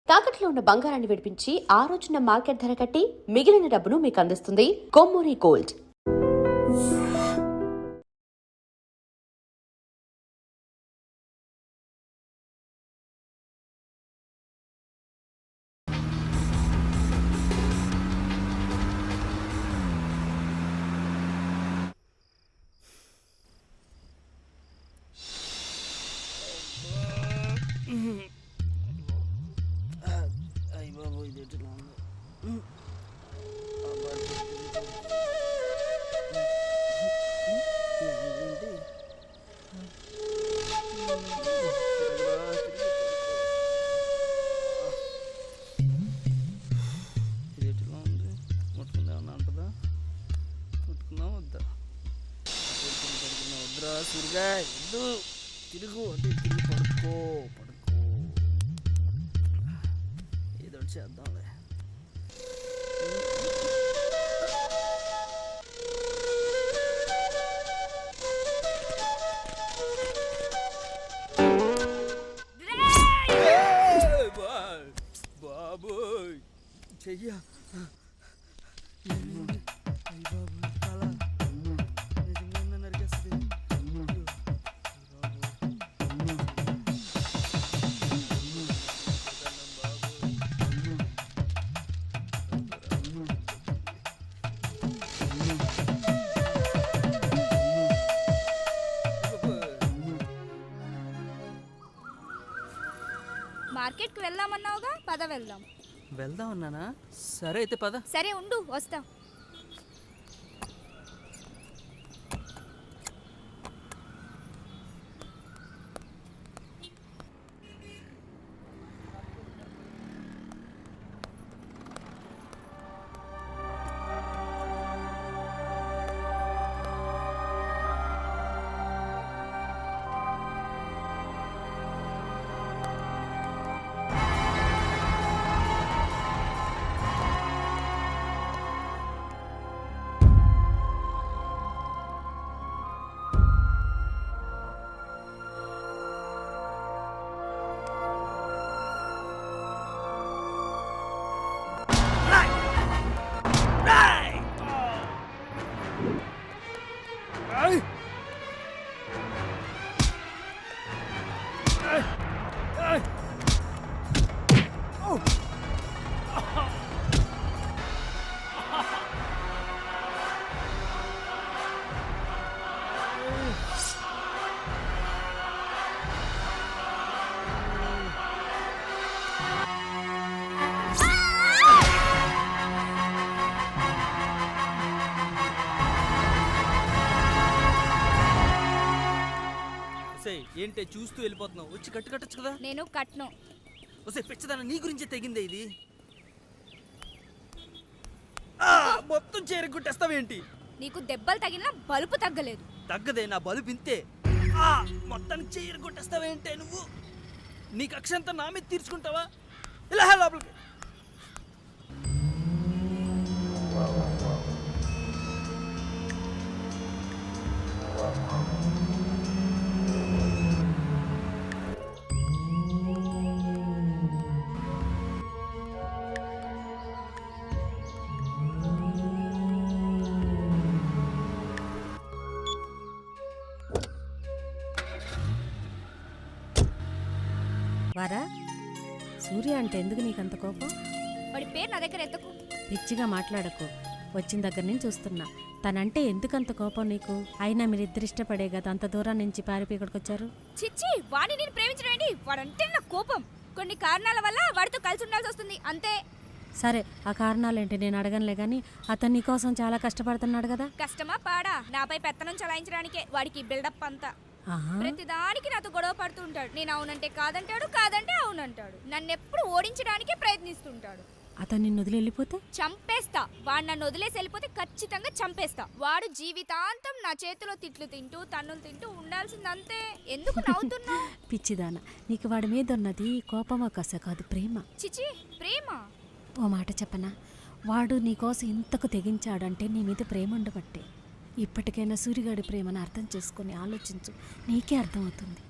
తాకట్లో ఉన్న బంగారాన్ని విడిపించి ఆ రోజున మార్కెట్ ధర కట్టి మిగిలిన డబ్బును మీకు అందిస్తుంది కొమ్మూరి గోల్డ్. అయ్య బాబు ఇది ఎట్లా ఉంది ఇది ఎట్లా ఉంది ముట్టుకుందా ఏమన్నా అంటుందా ముట్టుకున్నా వద్దా వద్దురా సూరిగా వద్దు తిరుగు అంటే తిరిగి పడుకో ఏదో చేద్దాంలే బాబోయ్ చెయ్యా మార్కెట్కి వెళ్దామన్నావుగా, పద వెళ్దాం. వెళ్దాం అన్నానా? సరే అయితే పద. సరే ఉండు, వస్తా. ఏంటే చూస్తూ వెళ్ళిపోతున్నావు? వచ్చి కట్టొచ్చు కదా. నేను కట్ను. వస్తే పిచ్చదాన నీ గురించే తెగిందే ఇది. మొత్తం చేరగొట్టేస్తావేంటి? నీకు దెబ్బలు తగిలినా బలుపు తగ్గలేదు. తగ్గదే, నా బలుపు ఇంతే. మొత్తానికి చేరగొట్టేస్తావేంటే నువ్వు? నీ కక్షంతా నా మీద తీర్చుకుంటావా? ఇలా లోపలికి. వారా, సూర్య అంటే ఎందుకు నీకంత కోపం? వాడి పేరు నా దగ్గర ఎత్తకు. పిచ్చిగా మాట్లాడకు. వచ్చిన దగ్గర నుంచి చూస్తున్నా. తనంటే ఎందుకంత కోపం నీకు? అయినా మీరిద్దరు ఇష్టపడే కదా అంత దూరం నుంచి పారిపోయి ఇక్కడికి వచ్చారు. చిచ్చి, వాడిని నేను ప్రేమించడం ఏంటి? వాడంటే నా కోపం. కొన్ని కారణాల వల్ల వాడితో కలిసి ఉండాల్సి వస్తుంది, అంతే. సరే, ఆ కారణాలేంటి నేను అడగనులే గాని అతను నీకోసం చాలా కష్టపడుతున్నాడు కదా. కష్టమా పాడా? నాపై పెత్తనం చలాయించడానికే వాడికి బిల్డప్ అంతా. ప్రతిదానికి నాతో గొడవ పడుతూ ఉంటాడు. నేను అవునంటే కాదంటాడు, కాదంటే అవునంటాడు. నన్ను ఎప్పుడు ఓడించడానికే ప్రయత్నిస్తుంటాడు. అతను నిన్ను వదిలి వెళ్ళిపోతే చంపేస్తా. వాడు నన్ను వదిలేసి వెళ్ళిపోతే ఖచ్చితంగా చంపేస్తా. వాడు జీవితాంతం నా చేతిలో తిట్లు తింటూ తన్నులు తింటూ ఉండాల్సిందంతే. ఎందుకు నవ్వుతున్నా? పిచ్చిదానా, నీకు వాడి మీద ఉన్నది కోపమా కస కాదు, ప్రేమ. చిచి, ప్రేమ? ఓ మాట చెప్పనా, వాడు నీకోసం ఇంతకు తెగించాడంటే నీ మీద ప్రేమ ఉండబట్టే. ఇప్పటికైనా సూర్యగాడి ప్రేమను అర్థం చేసుకొని ఆలోచించు, నీకే అర్థమవుతుంది.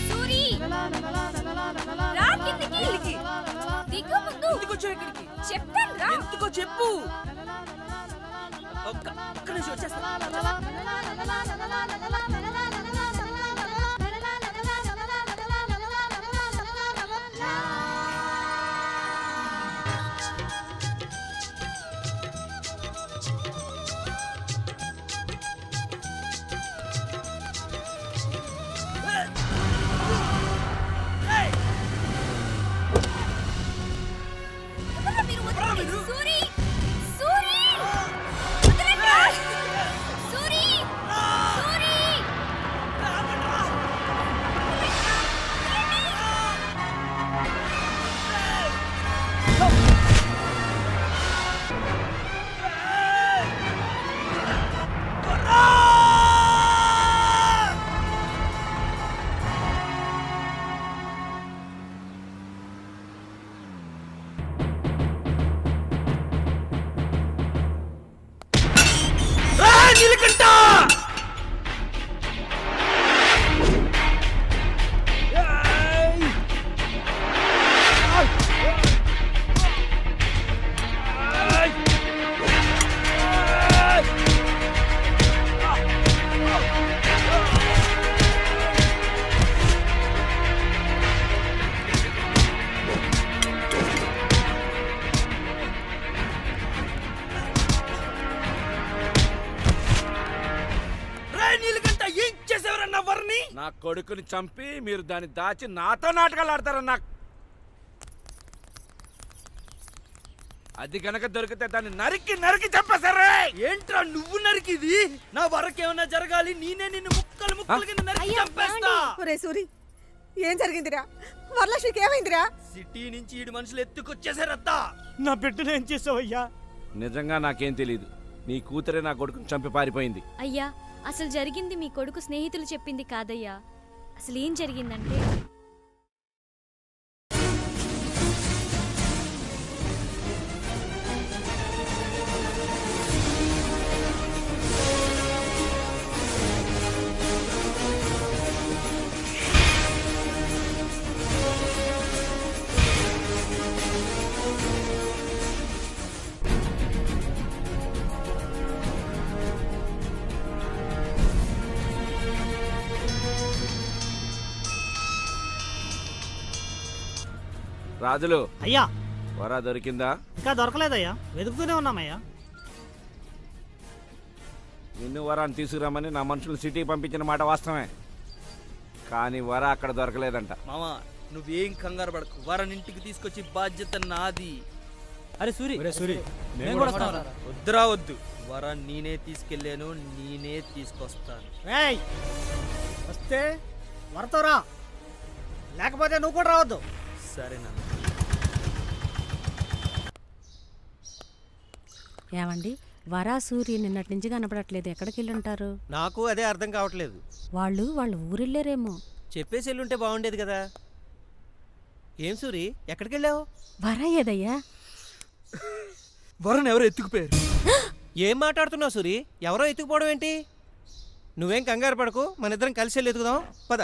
సూరి రా కిందికి. దిగు ముందు. ఎందుకొచ్చావు ఇక్కడికి? చెప్తాను రా. ఎందుకో చెప్పు. ఒక్క నిమిషం వచ్చేస్తా. మీరు వదలండి. సూరి సూరి వదలండి. సూరి సూరి నీలకంఠ! నీలకంఠ ఏం చేసేవారన్న వర్ని? నా కొడుకుని చంపి మీరు దాన్ని దాచి నాతో నాటకాలు ఆడతారన్నా. అది గనక దొరికితే దాన్ని నరికి నరికి చంపేశారే. ఏంట్రా నువ్వు నరికిది? నా వరకేమన్నా జరగాలి, నేనే నిన్ను ముక్కలు ముక్కలు కింద నరికి చంపేస్తా. ఒరే సూరి ఏం జరిగిందిరా? వరలక్ష్మికి ఏమైందిరా? సిటీ నుంచి ఈడు మనుషులు ఎత్తుకొచ్చేసారత్తా. నా బిడ్డను ఏం చేసావయ్యా? నిజంగా నాకేం తెలీదు. నీ కూతురే నా కొడుకుని చంపి పారిపోయింది. అయ్యా అసలు జరిగింది మీ కొడుకు స్నేహితులు చెప్పింది కాదయ్యా. అసలు ఏం జరిగిందంటే రాజులు, అయ్యా వరా దొరికిందా? ఇంకా దొరకలేదయ్యా, వెతుకుతూనే ఉన్నామయ్యా. నిన్ను వరాన్ని తీసుకురామని నా మనుషులు సిటీకి పంపించిన మాట వాస్తవమే, కానీ వర అక్కడ దొరకలేదంట. మామా నువ్వేం కంగారు పడకు, వరనింటికి తీసుకొచ్చి బాధ్యత నాది. అరే సూరి వద్దురా వద్దు, వర నేనే తీసుకెళ్ళాను, నేనే తీసుకొస్తాను. రేయ్ వస్తే వరతో రా, లేకపోతే నువ్వు కూడా రావద్దు. సరేనా? ఏమండి, వరా సూరి నిన్నటి నుంచి కనపడట్లేదు. ఎక్కడికి వెళ్ళి ఉంటారు? నాకు అదే అర్థం కావట్లేదు. వాళ్ళ ఊరెళ్ళారేమో. చెప్పేసి వెళ్ళుంటే బాగుండేది కదా. ఏం సూరి ఎక్కడికి వెళ్ళావు? వరా ఏదయ్యా? వరను ఎవరు ఎత్తుకుపోయారు? ఏం మాట్లాడుతున్నావు సూరి? ఎవరో ఎత్తుకుపోవడం ఏంటి? నువ్వేం కంగారు పడకు, మన ఇద్దరం కలిసి వెళ్ళి ఎత్తుకుదాం పద.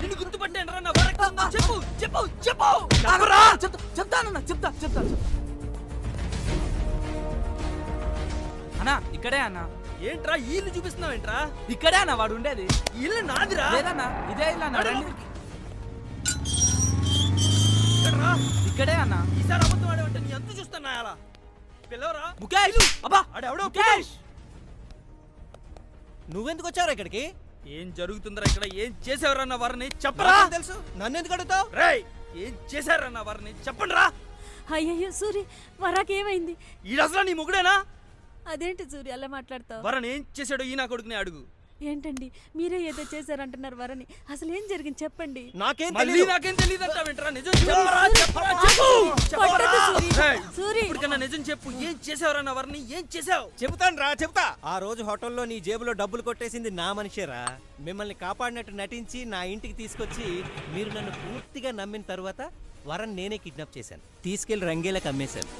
నిన్ను గుర్తుపట్టాను రా, నా వరకు ఉందా? చెప్పు చెప్పు చెప్పు. చెప్తానన్నా, చెప్తా. అన్నా ఇక్కడే అన్నా. ఏంట్రా ఈ ఇల్లు చూపిస్తున్నావు ఏంట్రా? ఇక్కడే అన్న వాడు ఉండేది. ఈ ఇల్లు నాదిరా. లేదన్నా ఇదే ఇల్లు అన్న. రండి. ఎక్కడ్రా? ఇక్కడే అన్న. ఈసారి అబద్ధం ఆడేవంటే నీ అంత చూస్తున్నా అలా. పిల్లవరా ముఖేష్. అబ్బా ఆడెవడో ముఖేష్. నువ్వెందుకు వచ్చావు ఇక్కడికి? ఏం జరుగుతుందిరా ఇక్కడ? ఏం చేసేవారన్న వారిని చెప్పరా? నాకేం తెలుసు, నన్ను ఎందుకు అడుగుతావు? రేయ్, ఏం చేశారన్న వారిని చెప్పండి రా. అయ్యయ్యో సూరి వరాకేమైంది? ఈడసలా నీ మొగుడేనా? అదేంటి సూరి అలా మాట్లాడతావు? వరని ఏం చేశాడో ఈ నా కొడుకునే అడుగు. ఏంటండి మీరే ఏదో చేశారంటున్నారు వరని, అసలు ఏం జరిగింది చెప్పండి. నాకేం మళ్ళీ తెలియదు. నాకేం తెలియదంటావేంట్రా? నిజం చెప్పరా, చెప్పరా, చెప్పు. కొట్టొద్దు సూరి. రేయ్, సూరి ఇప్పటికన్నా నిజం చెప్పు. ఏం చేసేవారన్న వారిని? ఏం చేసావు? చెబుతాను రా, చెబుతా. ఆ రోజు హోటల్లో నీ జేబులో డబ్బులు కొట్టేసింది నా మనిషేరా. మిమ్మల్ని కాపాడినట్టు నటించి నా ఇంటికి తీసుకొచ్చి మీరు నన్ను పూర్తిగా నమ్మిన తర్వాత వరన్ నేనే కిడ్నాప్ చేశాను. తీసుకెళ్లి రంగేలకు అమ్మేశాను.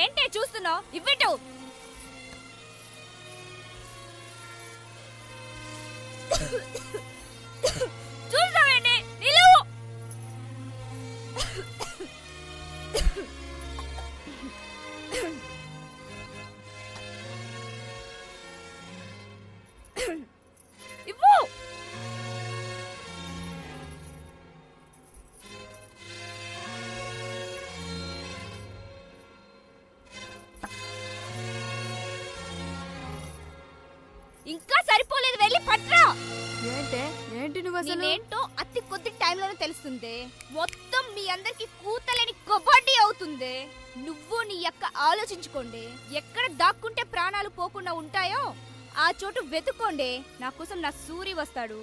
ఏంటే చూస్తున్నావు? ఇవ్విటు. చూస్తావేంటి? నిలువు. ఇవ్వు. ఇంకా సరిపోలేదు, వెళ్ళి పట్రా. ఏంటి నువ్వు నేనేంటో అతి కొద్ది టైంలోనే తెలుస్తుంది. మొత్తం మీ అందరికి కూతలేని కబడ్డీ అవుతుంది. నువ్వు నీ యొక్క ఆలోచించుకోండి. ఎక్కడ దాక్కుంటే ప్రాణాలు పోకుండా ఉంటాయో ఆ చోటు వెతుక్కోండి. నా కోసం నా సూరి వస్తాడు.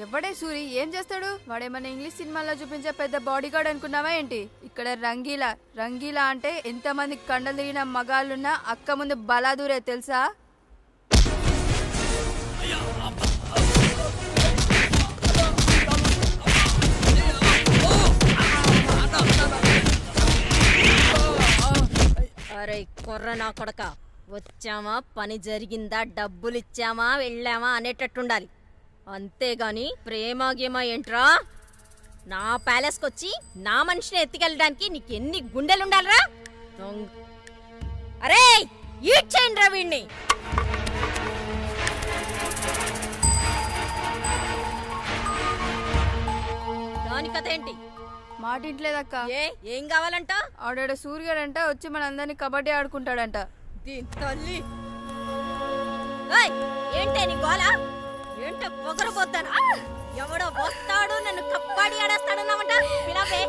ఎవడే సూరి? ఏం చేస్తాడు? వాడేమన్నా ఇంగ్లీష్ సినిమాల్లో చూపించే పెద్ద బాడీ గార్డ్ అనుకున్నావా ఏంటి? ఇక్కడ రంగీలా. రంగీలా అంటే ఎంతమంది కండలు తిరిగిన మగాళ్ళున్నా అక్క ముందు బలాదూరే తెలుసా? అరే కొర్ర నా కొడక, వచ్చామా పని జరిగిందా డబ్బులు ఇచ్చామా వెళ్ళామా అనేటట్టుండాలి. అంతేగాని ప్రేమ గేమ ఏంట్రా? నా ప్యాలెస్కి వచ్చి నా మనిషిని ఎత్తుకెళ్ళడానికి నీకెన్ని గుండెలుండాలరా? అరే ఈడ్ చేయండి రా వీణ్ణి. దాని కథ ఏంటి? మాట ఇంట్లేదక్క. ఏం కావాలంట? ఆడాడ సూర్యుడంట వచ్చి మన అందరినీ కబడ్డీ ఆడుకుంటాడంట. దీని తల్లి. ఏంటే నీ గోల? ఏంటో పొగరబోతాను. ఎవడో వస్తాడు నన్ను కబడ్డీ ఆడేస్తాడన్నామంట. పిలవే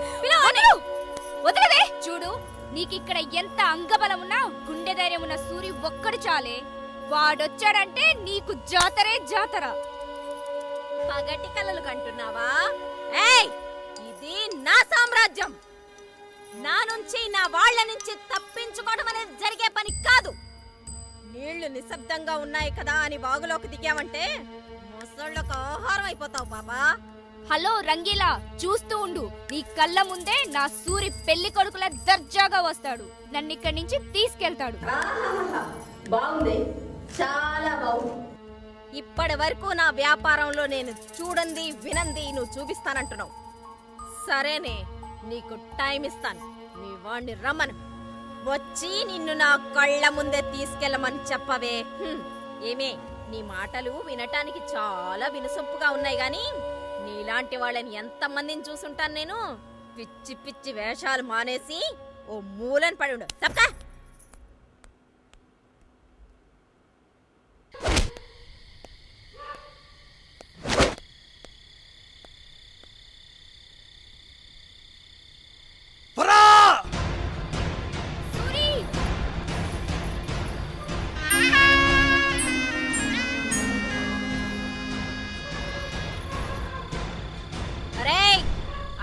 వదిలేవే. చూడు, నీకిక్కడ ఎంత అంగబలం ఉన్నా గుండె ధైర్యం ఉన్న సూరి ఒక్కడు చాలే. వాడొచ్చాడంటే నీకు జాతరే జాతర. పగటి కలలు కంటున్నావా? ఏయ్, ఇది నా సామ్రాజ్యం. నా నుంచి నా వాళ్ళ నుంచి తప్పించుకోవడం అనేది జరిగే పని కాదు. నీళ్లు నిశ్శబ్దంగా ఉన్నాయి కదా అని వాగులోకి దిగావంటే ముసళ్ళకు ఆహారం అయిపోతావు బాబా. హలో రంగీలా, చూస్తూ ఉండు. నీ కళ్ళ ముందే నా సూరి పెళ్లి కొడుకుల దర్జాగా వస్తాడు. నన్ను ఇక్కడి నుంచి తీసుకెళ్తాడు. బాగుంది, చాలా బాగుంది. ఇప్పటి వరకు నా వ్యాపారంలో నేను చూడండి వినంది నువ్వు చూపిస్తానంటున్నావు. సరేనే, నీకు టైం ఇస్తాను. నీ వాణ్ణి రమ్మను. వచ్చి నిన్ను నా కళ్ళ ముందే తీసుకెళ్ళమని చెప్పవే. ఏమే, నీ మాటలు వినటానికి చాలా వినసొంపుగా ఉన్నాయి గాని నీలాంటి వాళ్ళని ఎంతమందిని చూసుంటాను నేను. పిచ్చి పిచ్చి వేషాలు మానేసి ఓ మూలని పడి ఉండు. తప్పకా.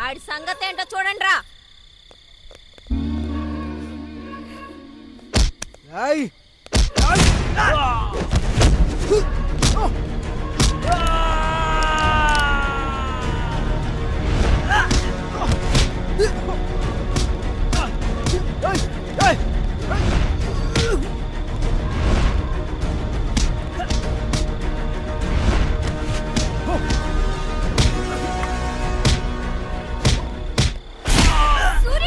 ఆడి సంగతి ఏంటో చూడండి రా. సూరి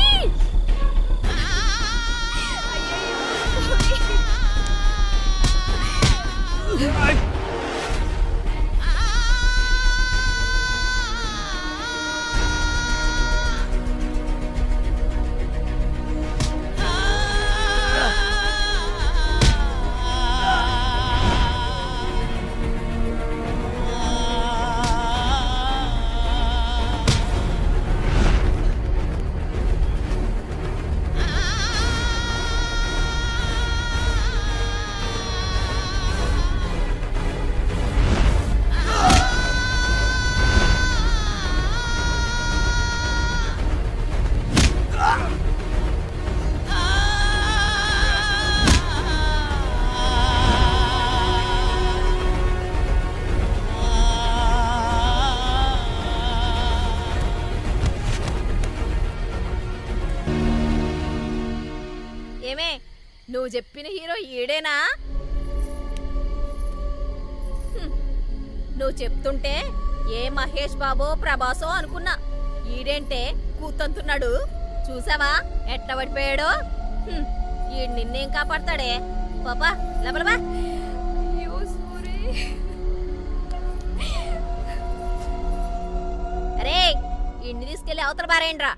ఏమే నువ్వు చెప్పిన హీరో ఈడేనా? నువ్వు చెప్తుంటే ఏ మహేష్ బాబో ప్రభాసో అనుకున్నా. ఈడేంటే కూతంతున్నాడు. చూసావా ఎట్ట పడిపోయాడో? ఈడు నిన్నేం కాపాడతాడే? పాపా లబలబా. అరే ఇంటిని తీసుకెళ్ళి అవతల బారేండ్రా.